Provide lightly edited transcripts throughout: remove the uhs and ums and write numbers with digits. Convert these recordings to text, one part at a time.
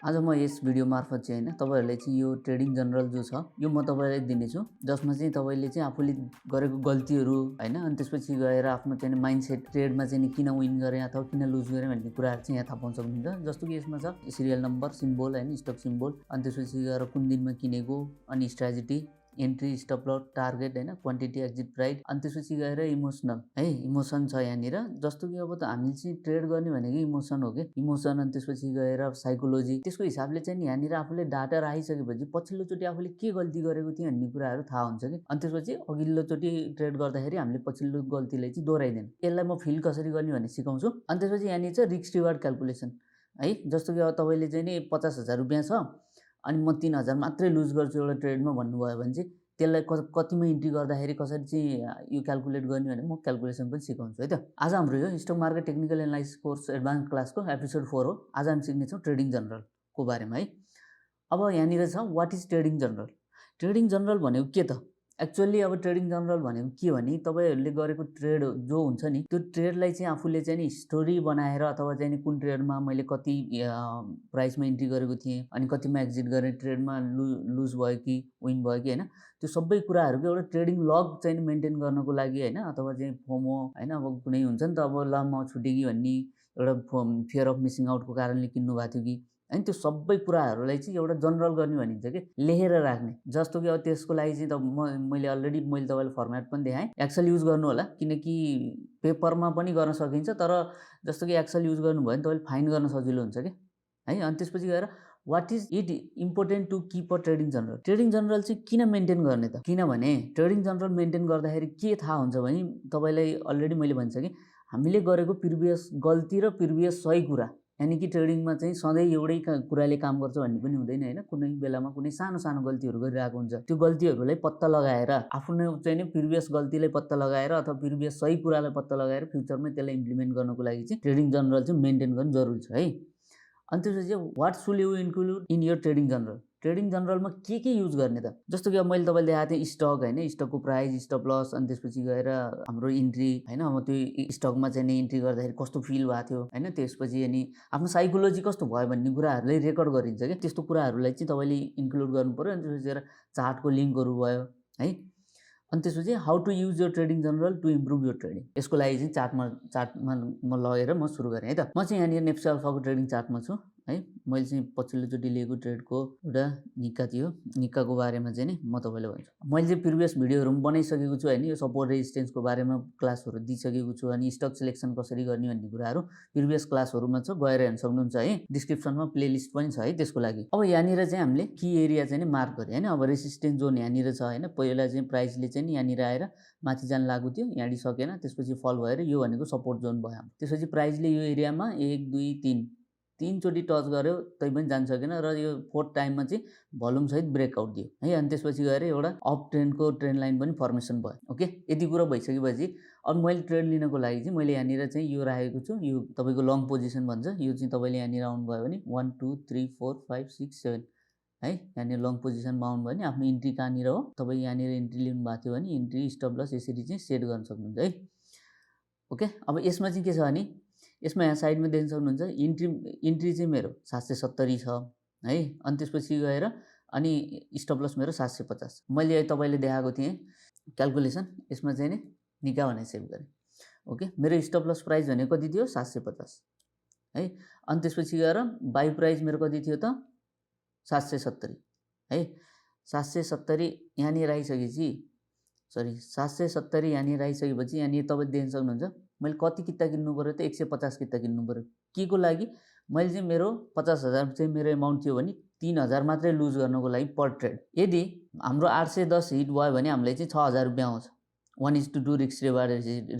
आज म यस भिडियो मार्फत चाहिँ हैन तपाईहरुले चाहिँ यो ट्रेडिङ जनरल जो छ यो म तपाईलाई दिनेछु जसमा चाहिँ तपाईले चाहिँ आफूले गरेको गल्तीहरु हैन अनि त्यसपछि गएर आफ्नो चाहिँ माइन्डसेट ट्रेडमा चाहिँ किन विन गरे अथवा किन लुज गरे भन्ने कुराहरु चाहिँ यहाँ थाहा पाउन सक्नुहुन्छ। जस्तो कि यसमा छ सिरियल नम्बर, सिम्बल हैन, स्टक सिम्बल, अनि त्यसपछि गएर कुन दिनमा किनेको, अनि strategy, entry, stop loss, target हैन, क्वान्टिटी, एक्जिट प्राइस, अनि त्यसपछि गएर इमोसनल है, इमोसन छ यहाँनिर। जस्तो कि अब त हामीले चाहिँ ट्रेड गर्ने भनेको इमोसन हो के, इमोसन, अनि त्यसपछि गएर साइकोलोजी। त्यसको हिसाबले चाहिँ यहाँनिर आफूले डाटा राखिसकेपछि पछिल्लो चोटी आफूले के गल्ती गरेको थियो भन्ने कुराहरु थाहा हुन्छ के। अनि त्यसपछि अघिल्लो चोटी ट्रेड गर्दाखेरि हामीले पछिल्लो गल्तीलाई चाहिँ दोहोर्याइदैन। यसलाई म फिल कसरी गर्ने भन्ने सिकाउँछु। अनि त्यसपछि यहाँनिर चाहिँ रिस्क रिवार्ड क्याल्कुलेसन है। जस्तो कि अब तपाईले चाहिँ नि 50,000 रुपैयाँ छ अनि म 3,000 मात्रै लुज गर्छु एउटा ट्रेडमा भन्नुभयो भने चाहिँ त्यसलाई कतिमा इन्ट्री गर्दाखेरि कसरी चाहिँ यो क्याल्कुलेट गर्ने भने म क्याल्कुलेसन पनि सिकाउँछु है त। आज हाम्रो यो stock market technical analysis course advance क्लासको एपिसोड 4 हो। आज हामी सिक्नेछौँ ट्रेडिङ जनरल को बारेमा है। अब यहाँनिर छ what is trading journal. Trading general भनेको के त? एक्चुअली अब ट्रेडिङ जनरल भनेको के भने तपाईहरुले गरेको ट्रेड जो हुन्छ नि त्यो ट्रेडलाई चाहिँ आफूले चाहिँ नि स्टोरी बनाएर अथवा चाहिँ नि कुन ट्रेडमा मैले कति प्राइसमा इन्ट्री गरेको थिएँ अनि कतिमा एक्जिट गरे, ट्रेडमा लुज भयो कि विन भयो कि हैन, त्यो सबै कुराहरुको एउटा ट्रेडिङ लग चाहिँ मेन्टेन गर्नको लागि हैन, अथवा चाहिँ फोमो हैन, अब कुनै हुन्छ नि त अब ल म छुटे कि भन्ने एउटा फियर अफ मिसिङ आउटको कारणले किन्नु भएको थियो कि हैन, त्यो सबै कुराहरुलाई चाहिँ एउटा जनरल गर्ने भनिन्छ के, लेखेर राख्ने। जस्तो कि अब त्यसको लागि चाहिँ त मैले अलरेडी मैले तपाईलाई फर्मेट पनि देखाएँ। एक्सेल युज गर्नु होला किनकि पेपरमा पनि गर्न सकिन्छ, तर जस्तो कि एक्सेल युज गर्नु भयो भने तपाईले फाइन्ड गर्न सजिलो हुन्छ के है। अनि त्यसपछि गएर what is it important to keep a trading journal. Trading journal चाहिँ किन मेन्टेन गर्ने त? किनभने ट्रेडिङ जनरल मेन्टेन गर्दाखेरि के थाहा हुन्छ भने तपाईलाई अलरेडी मैले भनिसकेँ, हामीले गरेको प्रिभियस गल्ती र प्रिभियस सही कुरा, यानी कि ट्रेडिङमा चाहिँ सधैँ एउटै कुराले काम गर्छ भन्ने पनि हुँदैन हैन। कुनै बेलामा कुनै सानो सानो गल्तीहरु गरिरहेको हुन्छ। त्यो गल्तीहरुलाई पत्ता लगाएर आफ्नो चाहिँ नि प्रिभियस गल्तीलाई पत्ता लगाएर अथवा प्रिभियस सही कुरालाई पत्ता लगाएर फ्युचरमा त्यसलाई इम्प्लिमेन्ट गर्नको लागि चाहिँ ट्रेडिङ जनरल चाहिँ मेन्टेन गर्नु जरुरी छ है। अनि त्यसपछि what should you include in your trading journal. Trading जनरलमा के युज गर्ने त? जस्तो कि अब मैले तपाईलाई देखाएको थिएँ स्टक हैन, स्टकको प्राइस, स्टप लस, अनि त्यसपछि गएर हाम्रो इन्ट्री हैन, अब त्यो स्टकमा चाहिँ नि इन्ट्री गर्दाखेरि कस्तो फिल भएको थियो हैन, त्यसपछि अनि आफ्नो साइकोलोजी कस्तो भयो भन्ने कुराहरुलाई रेकर्ड गरिन्छ के। त्यस्तो कुराहरुलाई चाहिँ तपाईले इन्क्लुड गर्नु पर्यो। अनि त्यसपछि गएर चार्टको लिंकहरु भयो है। अनि त्यसपछि how to use your trading journal to improve your trading. यसको लागि चाहिँ चार्टमा म लगेर म सुरु गरेँ है त। म चाहिँ यहाँनिर नेप्से अल्फाको ट्रेडिङ चार्टमा छु है। मैले चाहिँ पछिल्लो चोटी लिएको ट्रेडको एउटा निक्का थियो, निक्काको बारेमा चाहिँ नि म तपाईलाई भन्छु। मैले चाहिँ प्रिभियस भिडियोहरु पनि बनाइसकेको छु हैन, यो सपोर्ट रेजिस्टेन्सको बारेमा क्लासहरु दिइसकेको छु। अनि स्टक सिलेक्सन कसरी गर्ने भन्ने कुराहरु प्रिभियस क्लासहरुमा छ, गएर हेर्न सक्नुहुन्छ है। डिस्क्रिप्सनमा प्लेलिस्ट पनि छ है त्यसको लागि। अब यहाँनिर चाहिँ हामीले की एरिया चाहिँ नि मार्क गरे हैन। अब रेजिस्टेन्स जोन यहाँनिर छ हैन। पहिला चाहिँ प्राइसले चाहिँ यहाँनिर आएर माथि जान लागु थियो, यहाँडी सकेन, त्यसपछि फल भएर यो भनेको सपोर्ट जोन भयो। त्यसपछि प्राइसले यो एरियामा 1 2 3 चोटी टच गर्यो तै पनि जान सकेन र यो फोर्थ टाइममा चाहिँ भोल्युम सहित ब्रेकआउट दियो है। अनि त्यसपछि गएर एउटा अप ट्रेन्डको ट्रेन्ड लाइन पनि फर्मेसन भयो। ओके, यति कुरा भइसकेपछि अब मैले ट्रेड लिनको लागि चाहिँ मैले यहाँनिर चाहिँ यो राखेको छु। यो तपाईको लङ पोजिसन भन्छ। यो चाहिँ तपाईले यहाँनिर आउनु भयो भने 1 2 3 4 5 6 7 है, यहाँनिर लङ पोजिसनमा आउनु भयो भने आफ्नो इन्ट्री कहाँनिर हो, तपाईँ यहाँनिर इन्ट्री लिनु भएको थियो भने इन्ट्री स्टप लस यसरी चाहिँ सेट गर्न सक्नुहुन्छ है। ओके, अब यसमा चाहिँ के छ भने यसमा यहाँ साइडमा देख्न सक्नुहुन्छ इन्ट्री चाहिँ मेरो 770 छ है। अनि त्यसपछि गएर अनि स्टप लस मेरो 750। मैले तपाईले देखाएको थिएँ क्याल्कुलेसन, यसमा चाहिँ नि निका भनेर सेभ गरे। ओके, मेरो स्टप लस प्राइस भनेको कति थियो? 750 है। अनि त्यसपछि गएर बाइ प्राइस मेरो कति थियो त? 770 है। 770 यहाँनिर आइसकेपछि, सरी 770 यहाँनिर आइसकेपछि यहाँनिर तपाईले देख्न सक्नुहुन्छ मैले कति किता किन्नु पर्यो त? 150 किता किन्नु पर्यो। के को लागि? मैले चाहिँ मेरो 50,000 चाहिँ मेरो अमाउन्ट थियो भने 3,000 मात्रै लुज गर्नको लागि पर ट्रेड। यदि हाम्रो 810 हिट भयो भने हामीलाई चाहिँ 6,000 रुपैयाँ आउँछ। 1:2 रिस्क रिवार्ड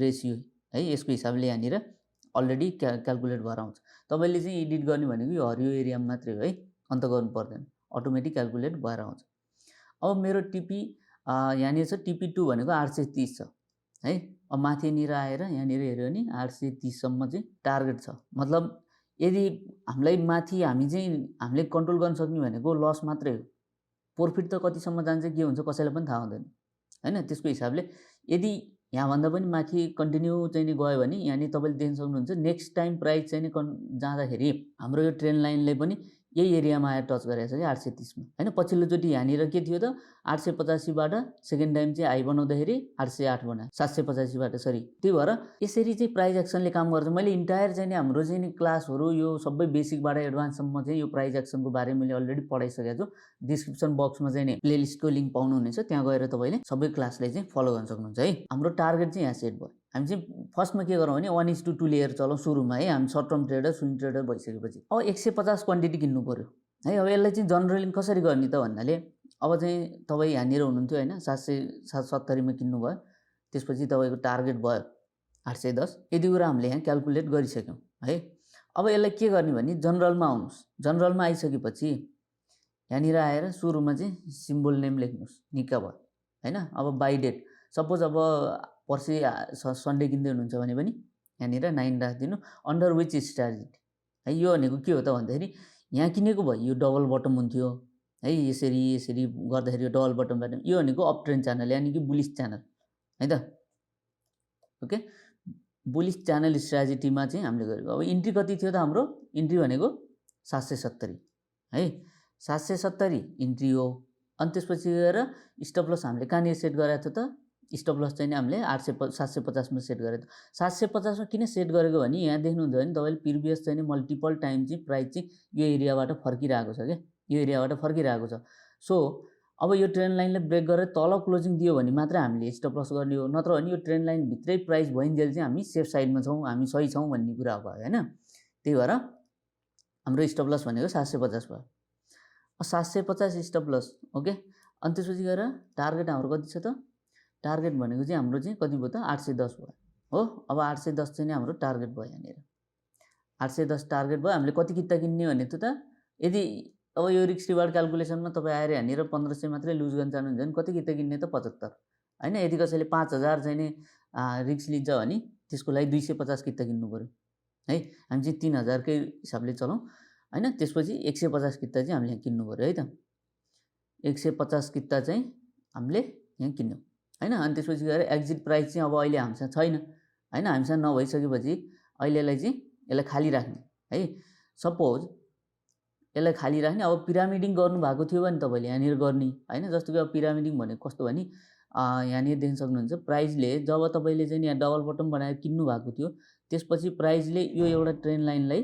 रेसियो है। यसको हिसाबले यहाँनिर अलरेडी क्याल्कुलेट भएर आउँछ। तपाईले चाहिँ एडिट गर्ने भनेको यो हरियो एरियामा मात्रै हो है, अन्त गर्नु पर्दैन, अटोमेटिक क्याल्कुलेट भएर आउँछ। अब मेरो टिपी यहाँनिर छ, टिपी2 भनेको 830 छ है। अब माथिनिर आएर यहाँनिर हेर्यो भने 830 सम्म चाहिँ टार्गेट छ। मतलब यदि हामीलाई माथि हामीले कन्ट्रोल गर्न सक्ने भनेको लस मात्रै हो। प्रॉफिट त कतिसम्म जान्छ के हुन्छ कसैलाई पनि थाहा हुँदैन हैन। त्यसको हिसाबले यदि यहाँ भन्दा पनि माथि कन्टिन्यू चाहिँ नि गयो भने यहाँनिर तपाईले देख्न सक्नुहुन्छ नेक्स्ट टाइम प्राइस चाहिँ नि जाँदाखेरि हाम्रो यो ट्रेन्ड लाइनले पनि यही एरियामा आएर टच गरेको छ कि 830 मा हैन। पछिल्लोचोटि यहाँनिर के थियो त 885 बाट सेकेन्ड टाइम चाहिँ हाई बनाउँदाखेरि 808 बनायो, 785 बाट सरी। त्यही भएर यसरी चाहिँ प्राइस एक्सनले काम गर्छ। मैले इन्टायर चाहिँ नि हाम्रो चाहिँ नि क्लासहरु यो सबै बेसिकबाट एडभान्ससम्म चाहिँ यो प्राइस एक्सनको बारे मैले अलरेडी पढाइसकेको छु। डिस्क्रिप्सन बक्समा चाहिँ नि प्लेलिस्टको लिंक पाउनुहुनेछ, त्यहाँ गएर तपाईले सबै क्लासलाई चाहिँ फलो गर्न सक्नुहुन्छ है। हाम्रो टार्गेट चाहिँ यहाँ सेट भयो। हामी चाहिँ फर्स्टमा के गरौँ भने 1:2 लेयर चलाउँ सुरुमा है। हामी short term trader swing trader भइसकेपछि अब 150 क्वान्टिटी किन्नु पर्यो है। अब यसलाई चाहिँ जनरलिङ कसरी गर्ने त भन्नाले अब चाहिँ तपाई यहाँनिर हुनुहुन्थ्यो हैन, 770 मा किन्नु भयो, त्यसपछि तपाईको टार्गेट भयो 810। यति कुरा हामीले यहाँ क्याल्कुलेट गरिसक्यौं है। अब यसलाई के गर्ने भने जनरलमा आउनुस्। जनरलमा आइसकेपछि यहाँनिर आएर सुरुमा चाहिँ सिम्बल नेम लेख्नुस्, निका भयो हैन। अब बाई डेट सपोज अब पर्सि सन्डे किन्दै हुनुहुन्छ भने पनि यहाँनिर 9 राखिदिनु। अन्डर विच स्ट्र्याटेजी है। यो भनेको के हो त भन्दाखेरि यहाँ किनेको भयो यो डबल बटम हुन्थ्यो है। यसरी गर्दाखेरि यो डबल बटम बटम यो भनेको अप ट्रेन्ड च्यानल यानी कि बुलिश च्यानल है त। ओके, बुलिश च्यानल स्ट्र्याटेजीमा चाहिँ हामीले गरेको। अब इन्ट्री कति थियो त हाम्रो? इन्ट्री भनेको 770 है। 770 इन्ट्री हो। अनि त्यसपछि गएर स्टप लस हामीले कहाँनिर सेट गरेको थियो त? स्टप लस चाहिँ हामीले 750 मा सेट गरेको थियो। 750 मा किन सेट गरेको भने यहाँ देख्नुहुन्छ भने तपाईले प्रिभियस चाहिँ मल्टिपल टाइम चाहिँ प्राइस चाहिँ यो एरियाबाट फर्किरहेको छ के, यो एरियाबाट फर्किरहेको छ। सो अब यो ट्रेन्ड लाइनले ब्रेक गरेर तल क्लोजिङ दियो भने मात्र हामीले स्टप लस गर्ने हो, नत्र भने यो ट्रेन्ड लाइन भित्रै प्राइस भइन्जेल चाहिँ हामी सेफ साइडमा छौं, हामी सही छौं भन्ने कुरा भयो हैन। त्यही भएर हाम्रो स्टप लस भनेको 750 भयो। 750 स्टप लस ओके। अनि त्यसपछि गएर टार्गेट हाम्रो कति छ त? टार्गेट भनेको चाहिँ हाम्रो चाहिँ कति भयो त? 810 भयो हो। अब 810 चाहिँ हाम्रो टार्गेट भयो। यहाँनिर 810 टार्गेट भयो। हामीले कति किता किन्ने भने त यदि अब यो रिस्क रिवार्ड क्याल्कुलेसनमा तपाई आएर यहाँनिर 1500 मात्रै लुज गर्न चाहनुहुन्छ भने कति किता किन्ने त? 75 हैन। यदि कसैले 5000 चाहिँ नि रिस्क लिन्छ भने त्यसको लागि 250 किता किन्नु पर्यो है। हामी चाहिँ 3000 कै हिसाबले चलाउँ हैन। त्यसपछि 150 किता चाहिँ हामीले यहाँ किन्नु पर्यो है त। 150 किता चाहिँ हामीले यहाँ किन्यौं हैन। अनि त्यसपछि गएर एक्जिट प्राइस चाहिँ अब अहिले हामीसँग छैन हैन। हामीसँग नभइसकेपछि अहिलेलाई चाहिँ यसलाई खाली राख्ने है। सपोज यसलाई खाली राख्ने। अब पिरामिडिङ गर्नु भएको थियो भने तपाईले यहाँनिर गर्ने हैन। जस्तो कि अब पिरामिडिङ भनेको कस्तो भने यहाँनिर देख्न सक्नुहुन्छ प्राइसले जब तपाईले चाहिँ यहाँ डबल बटम बनाएर किन्नु भएको थियो त्यसपछि प्राइसले यो एउटा ट्रेन्ड लाइनलाई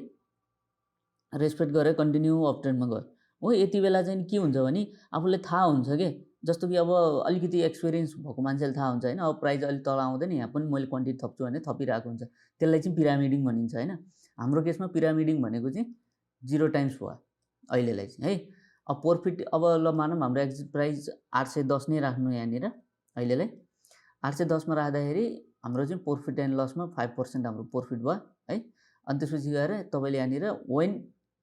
रेस्पेक्ट गरेर कन्टिन्यू अप ट्रेन्डमा गयो हो। यति बेला चाहिँ के हुन्छ भने आफूले थाहा हुन्छ के, जस्तो कि अब अलिकति एक्सपिरियन्स भएको मान्छेले थाहा हुन्छ हैन। अब प्राइस अलि तल आउँदैन, यहाँ पनि मैले क्वान्टिटी थप्छु भने थपिरहेको हुन्छ, त्यसलाई चाहिँ पिरामिडिङ भनिन्छ हैन। हाम्रो केसमा पिरामिडिङ भनेको चाहिँ 0 टाइम्स भयो अहिलेलाई चाहिँ है। अब प्रॉफिट अब ल मानौँ हाम्रो एक्जिट प्राइस 810 नै राख्नु यहाँनिर अहिलेलाई। 810 मा राख्दाखेरि हाम्रो चाहिँ प्रॉफिट एन्ड लसमा 5% हाम्रो प्रॉफिट भयो है। अनि त्यसपछि गएर तपाईले यहाँनिर व्हेन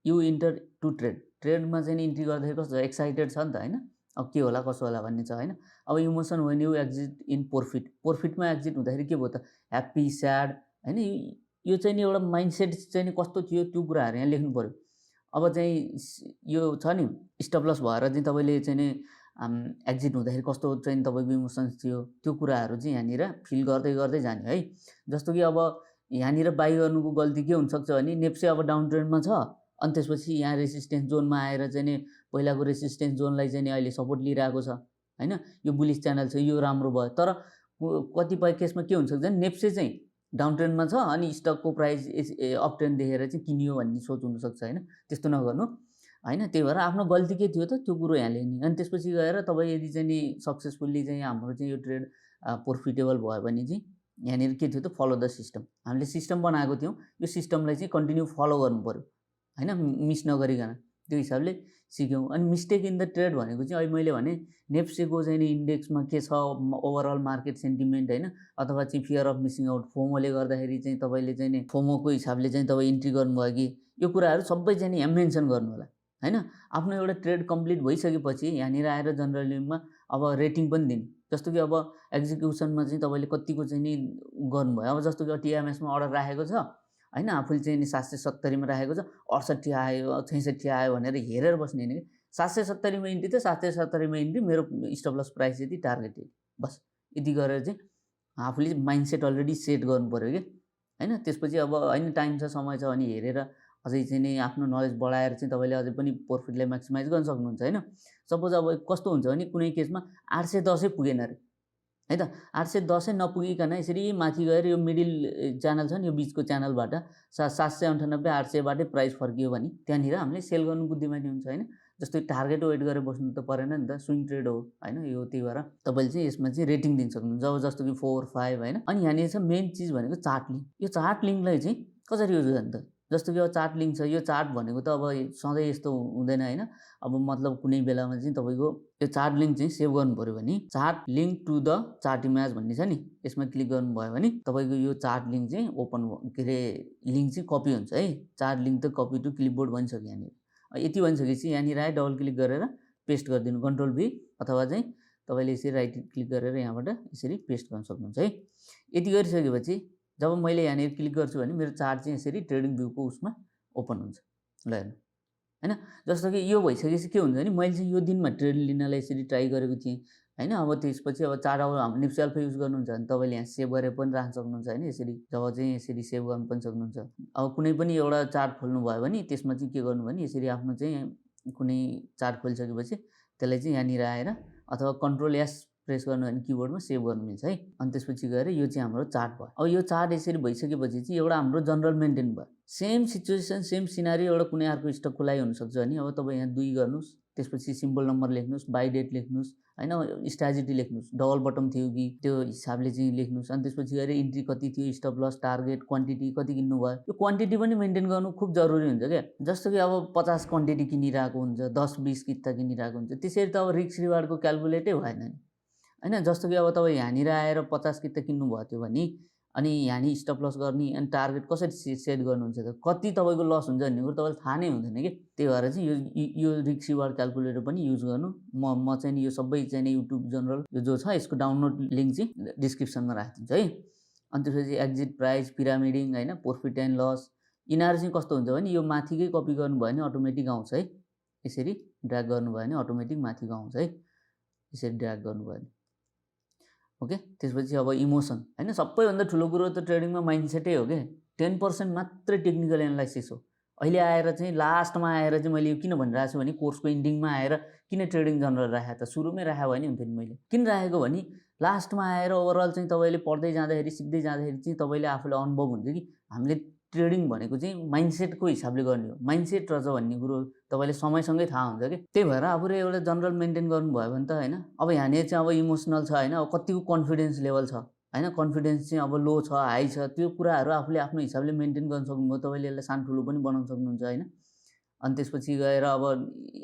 यु इन्टर टु ट्रेडमा चाहिँ इन्ट्री गर्दाखेरि कस्तो एक्साइटेड छ नि त हैन। अब के होला कसो होला भन्ने छ हैन। अब emotion when you exit in प्रॉफिटमा एक्जिट हुँदाखेरि के भयो त? ह्याप्पी, स्याड हैन। यो चाहिँ नि एउटा माइन्डसेट चाहिँ नि कस्तो थियो त्यो कुराहरु यहाँ लेख्नु पर्यो। अब चाहिँ यो छ नि स्टप लस भएर चाहिँ तपाईले चाहिँ नि एक्जिट हुँदाखेरि कस्तो चाहिँ तपाईको इमोसन्स थियो त्यो कुराहरु चाहिँ यहाँनिर फिल गर्दै गर्दै जाने है। जस्तो कि अब यहाँनिर बाइ गर्नुको गल्ती के हुन सक्छ भने नेप्से अब डाउन ट्रेन्डमा छ, अनि त्यसपछि यहाँ रेसिस्टेन्स जोनमा आएर चाहिँ नि पहिलाको रेसिस्टेन्स जोनलाई चाहिँ नि अहिले सपोर्ट लिइरहेको छ हैन। यो बुलिश च्यानल छ, यो राम्रो भयो। तर कतिपय केसमा के हुन सक्छ भने नेप्से चाहिँ डाउन ट्रेन्डमा छ अनि स्टकको प्राइस अप ट्रेन्ड देखेर चाहिँ किनियो भन्ने सोच हुन सक्छ हैन। त्यस्तो नगर्नु हैन। त्यही भएर आफ्नो गल्ती के थियो त त्यो कुरो यहाँ लेख्ने। अनि त्यसपछि गएर तपाई यदि चाहिँ नि सक्सेसफुली चाहिँ हाम्रो चाहिँ यो ट्रेड प्रॉफिटेबल भयो भने चाहिँ यहाँनिर के थियो त? Follow the system. हामीले सिस्टम बनाएको थियौं, यो सिस्टमलाई चाहिँ कन्टिन्यू फलो गर्नु पर्यो हैन, मिस नगरिकन। त्यो हिसाबले सिक्यौं। अनि मिस्टेक इन द ट्रेड भनेको चाहिँ अहिले मैले भने नेप्सेको चाहिँ नि इन्डेक्समा के छ, ओभरअल मार्केट सेन्टिमेन्ट हैन, अथवा चाहिँ फियर अफ मिसिङ आउट, फोमोले गर्दाखेरि चाहिँ तपाईले चाहिँ नि फोमोको हिसाबले चाहिँ तपाई इन्ट्री गर्नुभयो कि यो कुराहरु सबै चाहिँ नि यहाँ मेन्सन गर्नु होला हैन। आफ्नो एउटा ट्रेड कम्प्लिट भइसकेपछि यहाँनिर आएर जनरलीमा अब रेटिङ पनि दिने। जस्तो कि अब एक्जिक्युसनमा चाहिँ तपाईले कतिको चाहिँ नि गर्नुभयो। अब जस्तो कि टिएमएसमा अर्डर राखेको छ हैन, आफूले चाहिँ नि 770 मा राखेको छ, 68 आयो 66 आयो भनेर हेरेर बस्ने हैन। 770 मा इन्ट्री त 770 मा इन्ट्री, मेरो स्टप लस प्राइस यति, टार्गेट यति, बस यति गरेर चाहिँ आफूले माइन्डसेट अलरेडी सेट गर्नु पर्यो के हैन। त्यसपछि अब हैन टाइम छ समय छ अनि हेरेर अझै चाहिँ नि आफ्नो नलेज बढाएर चाहिँ तपाईँले अझै पनि प्रफिटलाई म्याक्सिमाइज गर्न सक्नुहुन्छ होइन। सपोज अब कस्तो हुन्छ भने कुनै केसमा 810 पुगेन अरे है त, 810 नपुगिकन यसरी माथि गएर यो मिडिल च्यानल छ नि, यो बिचको च्यानलबाट 798 800बाटै प्राइस फर्कियो भने त्यहाँनिर हामीले सेल गर्नु बुद्धिमानी हुन्छ होइन। जस्तै टार्गेट वेट गरेर बस्नु त परेन नि त, स्विङ ट्रेड हो होइन। यो त्यही भएर तपाईँले चाहिँ यसमा चाहिँ रेटिङ दिन सक्नुहुन्छ, जब जस्तो कि 4 5 होइन। अनि यहाँनिर छ मेन चिज भनेको चार्ट लिङ्क। यो चार्ट लिङ्कलाई चाहिँ कसरी युज गर्ने त, जस्तो कि अब चार्ट लिङ्क छ, यो चार्ट भनेको त अब सधैँ यस्तो हुँदैन होइन। अब मतलब कुनै बेलामा चाहिँ तपाईँको यो चार्ट लिङ्क चाहिँ सेभ गर्नु पऱ्यो भने chart link to the chart image भन्ने छ नि, यसमा क्लिक गर्नुभयो भने तपाईँको यो चार्ट लिङ्क चाहिँ ओपन के अरे लिङ्क चाहिँ कपी हुन्छ है। चार्ट लिङ्क त कपी टु क्लिपबोर्ड भनिसक्यो यहाँनिर। यति भनिसकेपछि यहाँनिर आयो डबल क्लिक गरेर पेस्ट गरिदिनु, कन्ट्रोल भी, अथवा चाहिँ तपाईँले यसरी राइट क्लिक गरेर यहाँबाट यसरी पेस्ट गर्न सक्नुहुन्छ है। यति गरिसकेपछि जब मैले यहाँनिर क्लिक गर्छु भने मेरो चार्ट चाहिँ यसरी ट्रेडिङ भ्यूको उसमा ओपन हुन्छ। ल हेर्नु होइन, जस्तो कि यो भइसकेपछि के हुन्छ भने मैले चाहिँ यो दिनमा ट्रेड लिनलाई यसरी ट्राई गरेको थिएँ होइन। अब त्यसपछि अब चार्ट अब निप्से अल्फा युज गर्नुहुन्छ भने तपाईँले यहाँ सेभ गरेर पनि राख्न सक्नुहुन्छ होइन। यसरी जब चाहिँ यसरी सेभ गर्न पनि सक्नुहुन्छ। अब कुनै पनि एउटा चार्ट खोल्नु भयो भने त्यसमा चाहिँ के गर्नु भने यसरी आफ्नो चाहिँ कुनै चार्ट खोलिसकेपछि त्यसलाई चाहिँ यहाँनिर आएर अथवा कन्ट्रोल एस प्रेस गर्नु भने किबोर्डमा सेभ गर्नु मिल्छ है। अनि त्यसपछि गएर यो चाहिँ हाम्रो चार्ट भयो। अब यो चार्ट यसरी भइसकेपछि चाहिँ एउटा हाम्रो जनरल मेन्टेन भयो। सेम सिचुएसन सेम सिनारियो एउटा कुनै अर्को स्टकको लागि हुनसक्छ भने अब तपाईँ यहाँ 2 गर्नुहोस्, त्यसपछि सिम्बल नम्बर लेख्नुहोस्, बाई डेट लेख्नुहोस् होइन, स्ट्राटेजी लेख्नुहोस्, डबल बटम थियो कि त्यो हिसाबले चाहिँ लेख्नुहोस्। अनि त्यसपछि गएर इन्ट्री कति थियो, स्टप लस, टार्गेट, क्वान्टिटी कति किन्नु भयो, यो क्वान्टिटी पनि मेन्टेन गर्नु खुब जरुरी हुन्छ क्या। जस्तो कि अब 50 क्वान्टिटी किनिरहेको हुन्छ, 10-20 किता किनिरहेको हुन्छ, त्यसरी त अब रिस्क रिवार्डको क्यालकुलेटै भएन नि होइन। जस्तो कि अब तपाईँ यहाँनिर आएर 50 किता किन्नु भयो थियो भने अनि यहाँनिर स्टप लस गर्ने अनि टार्गेट कसरी सेट गर्नुहुन्छ त, कति तपाईँको लस हुन्छ भन्ने कुरो तपाईँलाई थाहा नै हुँदैन कि। त्यही भएर चाहिँ यो रिस्क रिवार्ड क्यालकुलेटर पनि युज गर्नु। म चाहिँ नि यो सबै चाहिँ नि युट्युब जनरल यो जो छ यसको डाउनलोड लिङ्क चाहिँ डिस्क्रिप्सनमा राखिदिन्छु है। अनि त्यसपछि एक्जिट प्राइस, पिरामिडिङ होइन, प्रफिट एन्ड लस, यिनीहरू चाहिँ कस्तो हुन्छ भने यो माथिकै कपी गर्नुभयो भने अटोमेटिक आउँछ है। यसरी ड्र्याग गर्नुभयो भने अटोमेटिक माथिको आउँछ है, यसरी ड्र्याग गर्नुभयो भने ओके। त्यसपछि अब इमोसन होइन, सबैभन्दा ठुलो कुरो त ट्रेडिङमा माइन्डसेटै हो क्या। 10% मात्रै टेक्निकल एनालाइसिस हो। अहिले आएर चाहिँ लास्टमा आएर चाहिँ मैले यो किन भनिरहेको छु भने कोर्सको इन्डिङमा आएर किन ट्रेडिङ जनरल राखेँ त, सुरुमै राखेँ भने हुन्थ्यो नि। मैले किन राखेको भने लास्टमा आएर ओभरअल चाहिँ तपाईँले पढ्दै जाँदाखेरि सिक्दै जाँदाखेरि चाहिँ तपाईँले आफूलाई अनुभव हुन्छ कि हामीले ट्रेडिङ भनेको चाहिँ माइन्डसेटको हिसाबले गर्ने हो। माइन्डसेट रहेछ भन्ने कुरो तपाईँले समयसँगै थाहा हुन्छ कि। त्यही भएर आफूले एउटा जनरल मेन्टेन गर्नुभयो भने त होइन। अब यहाँनिर चाहिँ अब इमोसनल छ होइन, अब कतिको कन्फिडेन्स लेभल छ होइन, कन्फिडेन्स चाहिँ अब लो छ हाई छ, त्यो कुराहरू आफूले आफ्नो हिसाबले मेन्टेन गर्न सक्नुभयो, तपाईँले यसलाई सानठुलो पनि बनाउन सक्नुहुन्छ होइन। अनि त्यसपछि गएर अब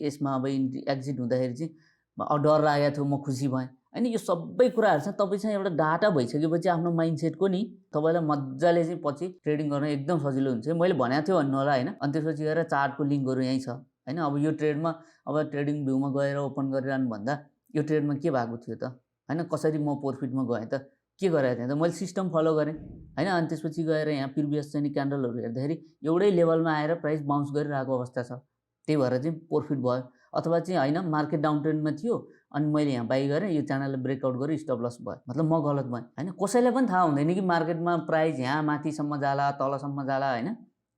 यसमा अब एक्जिट हुँदाखेरि चाहिँ डर लागेको थियो, म खुसी भएँ होइन। यो सबै कुराहरू चाहिँ तपाईँसँग एउटा डाटा भइसकेपछि आफ्नो माइन्डसेटको नि तपाईँलाई मजाले चाहिँ पछि ट्रेडिङ गर्न एकदम सजिलो हुन्छ। मैले भनेको थियो भन्नु होला होइन। अनि त्यसपछि गएर चार्टको लिङ्कहरू यहीँ छ होइन। अब यो ट्रेडमा अब ट्रेडिङ भ्यूमा गएर ओपन गरिरहनु भन्दा यो ट्रेडमा के भएको थियो त होइन, कसरी म प्रफिटमा गएँ त, के गरेको थिएँ त, मैले सिस्टम फलो गरेँ होइन। अनि त्यसपछि गएर यहाँ प्रिभियस चाहिँ क्यान्डलहरू हेर्दाखेरि एउटै लेभलमा आएर प्राइस बाउन्स गरिरहेको अवस्था छ, त्यही भएर चाहिँ प्रफिट भयो। अथवा चाहिँ होइन मार्केट डाउन ट्रेन्डमा थियो अनि मैले यहाँ बाई गरेँ, यो च्यानलले ब्रेकआउट गरेँ, स्टप लस भयो, मतलब म गलत भएँ होइन। कसैलाई पनि थाहा हुँदैन कि मार्केटमा प्राइस यहाँ माथिसम्म जाला तलसम्म जाला होइन,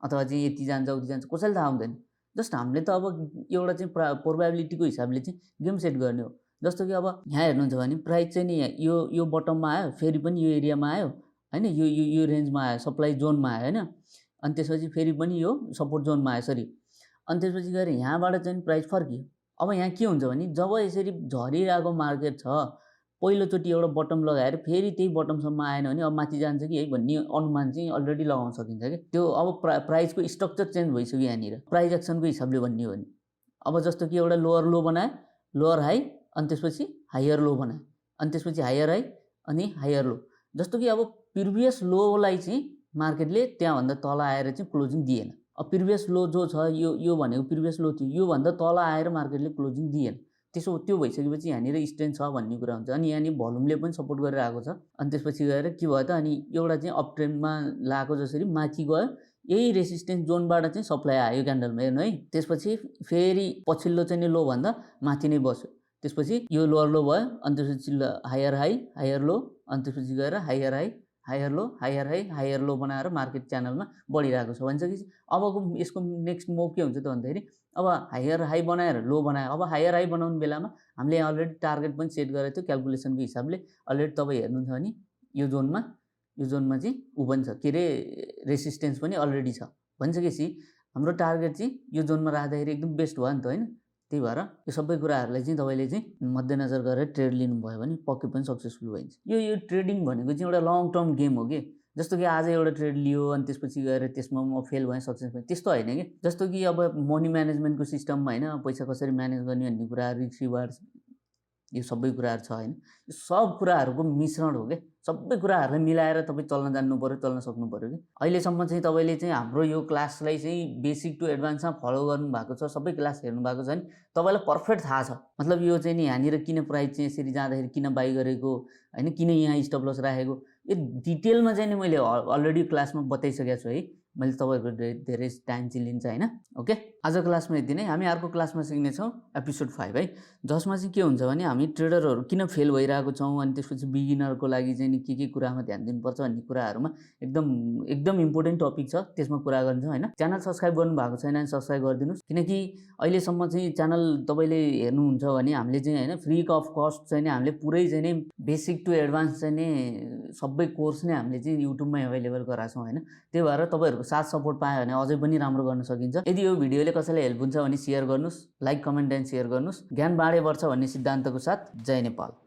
अथवा चाहिँ यति जान्छ उति जान्छ, कसैलाई थाहा हुँदैन। जस्ट हामीले त अब एउटा चाहिँ प्रोबेबिलिटीको हिसाबले चाहिँ गेम सेट गर्ने हो। जस्तो कि अब यहाँ हेर्नुहुन्छ भने प्राइस चाहिँ नि यो बटममा आयो, फेरि पनि यो एरियामा आयो होइन, यो रेन्जमा आयो, सप्लाई जोनमा आयो होइन। अनि त्यसपछि फेरि पनि यो सपोर्ट जोनमा आयो सरी। अनि त्यसपछि गएर यहाँबाट चाहिँ प्राइस फर्कियो। अब यहाँ के हुन्छ भने जब यसरी झरिरहेको मार्केट छ, पहिलोचोटि एउटा बटम लगाएर फेरि त्यही बटमसम्म आएन भने अब माथि जान्छ कि है भन्ने अनुमान चाहिँ अलरेडी लगाउन सकिन्छ कि। त्यो अब प्राइसको स्ट्रक्चर चेन्ज भइसक्यो यहाँनिर प्राइस एक्सनको हिसाबले भन्ने हो भने। अब जस्तो कि एउटा लोअर लो बनाए, लोअर हाई, अनि त्यसपछि हायर लो बनाए, अनि त्यसपछि हायर हाई अनि हायर लो। जस्तो कि अब प्रिभियस लोलाई चाहिँ मार्केटले त्यहाँभन्दा तल आएर चाहिँ क्लोजिङ दिएन। अब प्रिभियस लो जो छ यो भनेको प्रिभियस लो थियो, योभन्दा तल आएर मार्केटले क्लोजिङ दिएन। त्यो भइसकेपछि यहाँनिर स्ट्रेन्थ छ भन्ने कुरा हुन्छ। अनि यहाँनिर भोल्युमले पनि सपोर्ट गरेर आएको छ। अनि त्यसपछि गएर के भयो त, अनि एउटा चाहिँ अप ट्रेन्डमा लागेको जसरी माथि गयो, यही रेसिस्टेन्स जोनबाट चाहिँ सप्लाई आयो क्यान्डलमा हेर्नु है। त्यसपछि फेरि पछिल्लो चाहिँ नि लो भन्दा माथि नै बस्यो, त्यसपछि यो लोअर लो भयो, अनि त्यसपछि हायर हाई हायर लो, अनि त्यसपछि गएर higher high higher low higher high higher low बनाएर मार्केट च्यानलमा बढिरहेको छ भनेपछि अबको यसको नेक्स्ट मुभ के हुन्छ त भन्दाखेरि अब हायर हाई बनाएर लो बनायो। अब हायर हाई बनाउने बेलामा हामीले अलरेडी टार्गेट पनि सेट गरेको थियो क्यालकुलेसनको हिसाबले। अलरेडी तपाईँ हेर्नुहुन्छ भने यो जोनमा चाहिँ ऊ पनि छ, के अरे रेसिस्टेन्स पनि अलरेडी छ भनिसकेपछि हाम्रो टार्गेट चाहिँ यो जोनमा राख्दाखेरि एकदम बेस्ट भयो नि त होइन। त्यही भएर यो सबै कुराहरूलाई चाहिँ तपाईँले चाहिँ मध्यनजर गरेर ट्रेड लिनुभयो भने पक्कै पनि सक्सेसफुल भइन्छ। यो ट्रेडिङ भनेको चाहिँ एउटा लङ टर्म गेम हो कि। जस्तो कि आज एउटा ट्रेड लियो अनि त्यसपछि गएर त्यसमा म फेल भएँ सक्सेस भएँ त्यस्तो होइन कि। जस्तो कि अब मनी म्यानेजमेन्टको सिस्टममा होइन पैसा कसरी म्यानेज गर्ने भन्ने कुरा, रिस्क रिवार्ड, यो सबै कुराहरू छ होइन। यो सब कुराहरूको मिश्रण हो क्या। सबै कुराहरूलाई मिलाएर तपाईँ चल्न जान्नु पऱ्यो, चल्न सक्नु पऱ्यो कि। अहिलेसम्म चाहिँ तपाईँले चाहिँ हाम्रो यो क्लासलाई चाहिँ बेसिक टु एडभान्समा फलो गर्नु भएको छ, सबै क्लास हेर्नु भएको छ नि तपाईँलाई पर्फेक्ट थाहा छ। मतलब यो चाहिँ नि यहाँनिर किन प्राइस चाहिँ यसरी जाँदाखेरि किन बाई गरेको होइन, किन यहाँ स्टप लस राखेको, यो डिटेलमा चाहिँ नि मैले अलरेडी क्लासमा बताइसकेको छु है। मैले तपाईँहरूको धेरै टाइम चाहिँ लिन्छ होइन। ओके, आजको क्लासमा यति नै। हामी अर्को क्लासमा सिक्नेछौँ एपिसोड 5 है, जसमा चाहिँ के हुन्छ भने हामी ट्रेडरहरू किन फेल भइरहेको छौँ अनि त्यसपछि बिगिनरको लागि चाहिँ नि के कुरामा ध्यान दिनुपर्छ भन्ने कुराहरूमा एकदम इम्पोर्टेन्ट टपिक छ, त्यसमा कुरा गर्छौँ होइन। च्यानल सब्सक्राइब गर्नुभएको छैन भने सब्सक्राइब गरिदिनुहोस्, किनकि अहिलेसम्म चाहिँ च्यानल तपाईँले हेर्नुहुन्छ भने हामीले चाहिँ होइन फ्री अफ कस्ट चाहिँ नि हामीले पुरै चाहिँ नि बेसिक टु एडभान्स चाहिँ नि सबै कोर्स नै हामीले चाहिँ युट्युबमै एभाइलेबल गराएको छौँ होइन। त्यही भएर तपाईँहरूको साथ सपोर्ट पायो भने अझै पनि राम्रो गर्न सकिन्छ। यदि यो भिडियोले कसैलाई हेल्प हुन्छ भने सेयर गर्नुहोस्, लाइक कमेन्ट एन्ड सेयर गर्नुहोस्। ज्ञान बाँडे बढ्छ भन्ने सिद्धान्तको साथ। जय नेपाल।